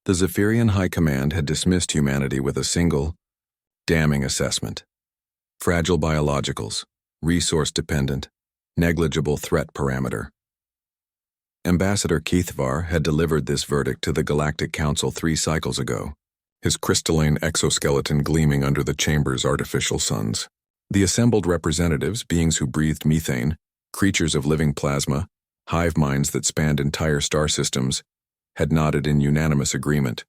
The Zephyrian High Command had dismissed humanity with a single, damning assessment. Fragile biologicals, resource-dependent, negligible threat parameter. Ambassador Keithvar had delivered this verdict to the Galactic Council 3 cycles ago, his crystalline exoskeleton gleaming under the chamber's artificial suns. The assembled representatives, beings who breathed methane, creatures of living plasma, hive minds that spanned entire star systems, had nodded in unanimous agreement.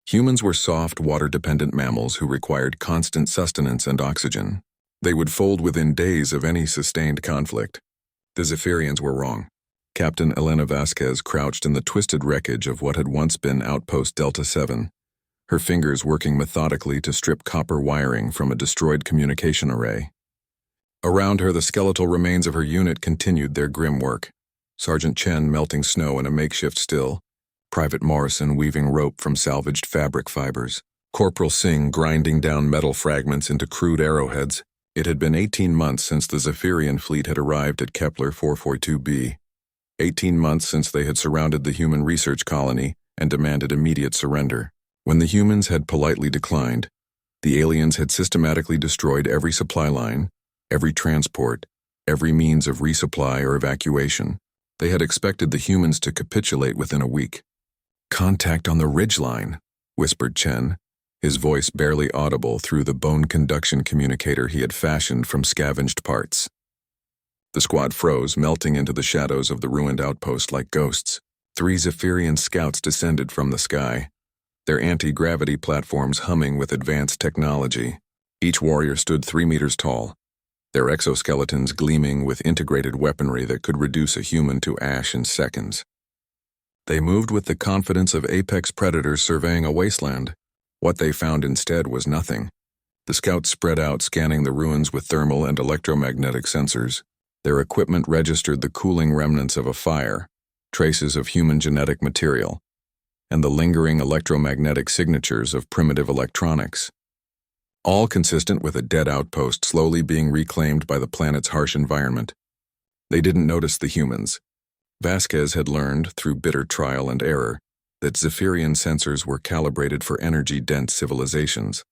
Humans were soft, water-dependent mammals who required constant sustenance and oxygen. They would fold within days of any sustained conflict. The Zephyrians were wrong. Captain Elena Vasquez crouched in the twisted wreckage of what had once been Outpost Delta 7, her fingers working methodically to strip copper wiring from a destroyed communication array. Around her, the skeletal remains of her unit continued their grim work. Sergeant Chen melting snow in a makeshift still, Private Morrison weaving rope from salvaged fabric fibers, Corporal Singh grinding down metal fragments into crude arrowheads. It had been 18 months since the Zephyrian fleet had arrived at Kepler 442b. 18 months since they had surrounded the human research colony and demanded immediate surrender. When the humans had politely declined, the aliens had systematically destroyed every supply line, every transport, every means of resupply or evacuation. They had expected the humans to capitulate within a week. "Contact on the ridgeline," whispered Chen, his voice barely audible through the bone conduction communicator he had fashioned from scavenged parts. The squad froze, melting into the shadows of the ruined outpost like ghosts. 3 Zephyrian scouts descended from the sky, their anti-gravity platforms humming with advanced technology. Each warrior stood 3 meters tall, their exoskeletons gleaming with integrated weaponry that could reduce a human to ash in seconds. They moved with the confidence of apex predators surveying a wasteland. What they found instead was nothing. The scouts spread out, scanning the ruins with thermal and electromagnetic sensors. Their equipment registered the cooling remnants of a fire, traces of human genetic material, and the lingering electromagnetic signatures of primitive electronics. All consistent with a dead outpost slowly being reclaimed by the planet's harsh environment. They didn't notice the humans. Vasquez had learned, through bitter trial and error, that Zephyrian sensors were calibrated for energy-dense civilizations.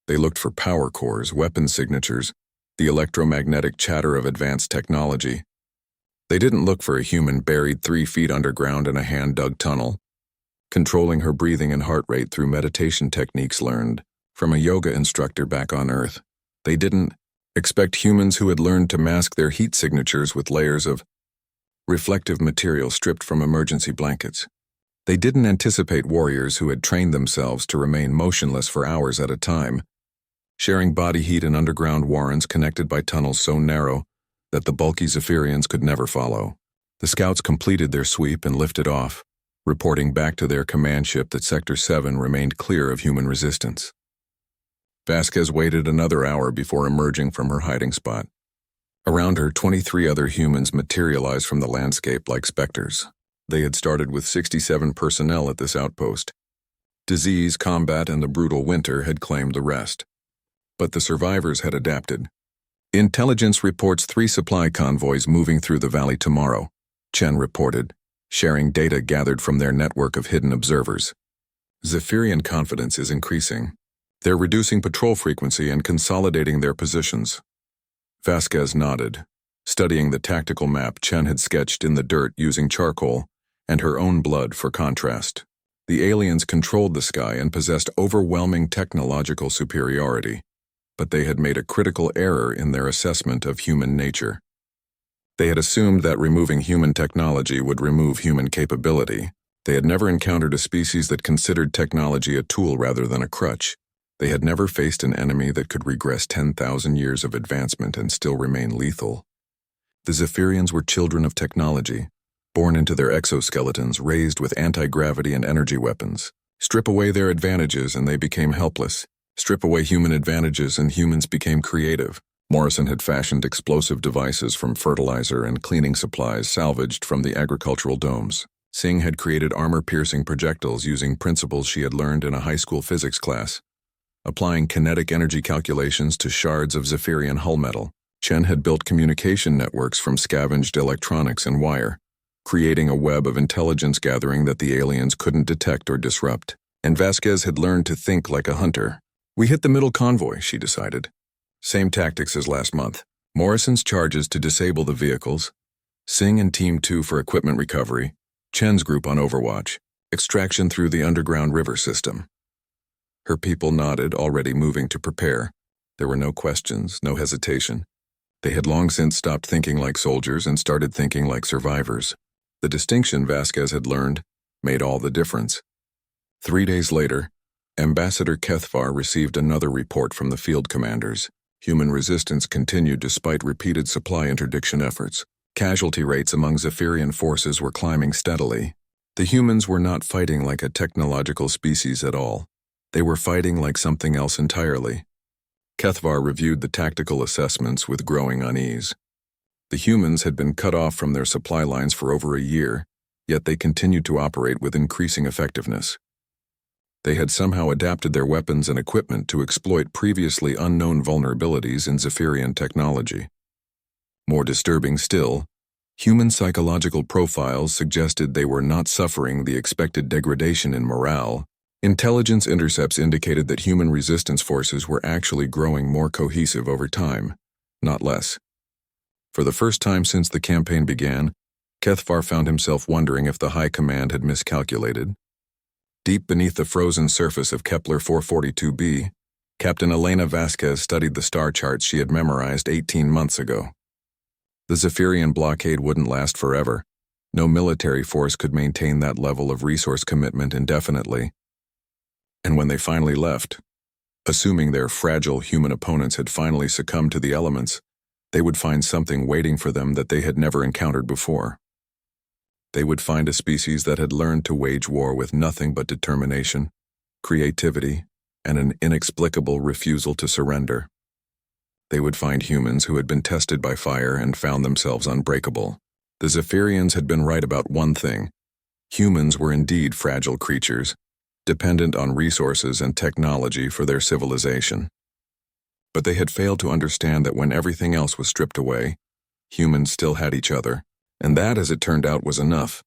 They looked for power cores, weapon signatures, the electromagnetic chatter of advanced technology. They didn't look for a human buried 3 feet underground in a hand-dug tunnel, controlling her breathing and heart rate through meditation techniques learned from a yoga instructor back on Earth. They didn't expect humans who had learned to mask their heat signatures with layers of reflective material stripped from emergency blankets. They didn't anticipate warriors who had trained themselves to remain motionless for hours at a time, sharing body heat in underground warrens connected by tunnels so narrow that the bulky Zephyrians could never follow. The scouts completed their sweep and lifted off, reporting back to their command ship that Sector 7 remained clear of human resistance. Vasquez waited another hour before emerging from her hiding spot. Around her, 23 other humans materialized from the landscape like specters. They had started with 67 personnel at this outpost. Disease, combat, and the brutal winter had claimed the rest. But the survivors had adapted. "Intelligence reports 3 supply convoys moving through the valley tomorrow," Chen reported, sharing data gathered from their network of hidden observers. "Zephyrian confidence is increasing. They're reducing patrol frequency and consolidating their positions." Vasquez nodded, studying the tactical map Chen had sketched in the dirt using charcoal and her own blood for contrast. The aliens controlled the sky and possessed overwhelming technological superiority, but they had made a critical error in their assessment of human nature. They had assumed that removing human technology would remove human capability. They had never encountered a species that considered technology a tool rather than a crutch. They had never faced an enemy that could regress 10,000 years of advancement and still remain lethal. The Zephyrians were children of technology, born into their exoskeletons, raised with anti-gravity and energy weapons. Strip away their advantages and they became helpless. Strip away human advantages and humans became creative. Morrison had fashioned explosive devices from fertilizer and cleaning supplies salvaged from the agricultural domes. Singh had created armor-piercing projectiles using principles she had learned in a high school physics class, applying kinetic energy calculations to shards of Zephyrian hull metal. Chen had built communication networks from scavenged electronics and wire, creating a web of intelligence gathering that the aliens couldn't detect or disrupt. And Vasquez had learned to think like a hunter. We hit the middle convoy, she decided. Same tactics as last month. Morrison's charges to disable the vehicles, Singh and Team 2 for equipment recovery, Chen's group on overwatch, extraction through the underground river system. Her people nodded, already moving to prepare. There were no questions, no hesitation. They had long since stopped thinking like soldiers and started thinking like survivors. The distinction Vasquez had learned made all the difference. 3 days later, Ambassador Kethvar received another report from the field commanders. Human resistance continued despite repeated supply interdiction efforts. Casualty rates among Zephyrian forces were climbing steadily. The humans were not fighting like a technological species at all. They were fighting like something else entirely. Kethvar reviewed the tactical assessments with growing unease. The humans had been cut off from their supply lines for over a year, yet they continued to operate with increasing effectiveness. They had somehow adapted their weapons and equipment to exploit previously unknown vulnerabilities in Zephyrian technology. More disturbing still, human psychological profiles suggested they were not suffering the expected degradation in morale. Intelligence intercepts indicated that human resistance forces were actually growing more cohesive over time, not less. For the first time since the campaign began, Kethvar found himself wondering if the High Command had miscalculated. Deep beneath the frozen surface of Kepler 442b, Captain Elena Vasquez studied the star charts she had memorized 18 months ago. The Zephyrian blockade wouldn't last forever. No military force could maintain that level of resource commitment indefinitely. And when they finally left, assuming their fragile human opponents had finally succumbed to the elements, they would find something waiting for them that they had never encountered before. They would find a species that had learned to wage war with nothing but determination, creativity, and an inexplicable refusal to surrender. They would find humans who had been tested by fire and found themselves unbreakable. The Zephyrians had been right about one thing. Humans were indeed fragile creatures, dependent on resources and technology for their civilization. But they had failed to understand that when everything else was stripped away, humans still had each other, and that, as it turned out, was enough.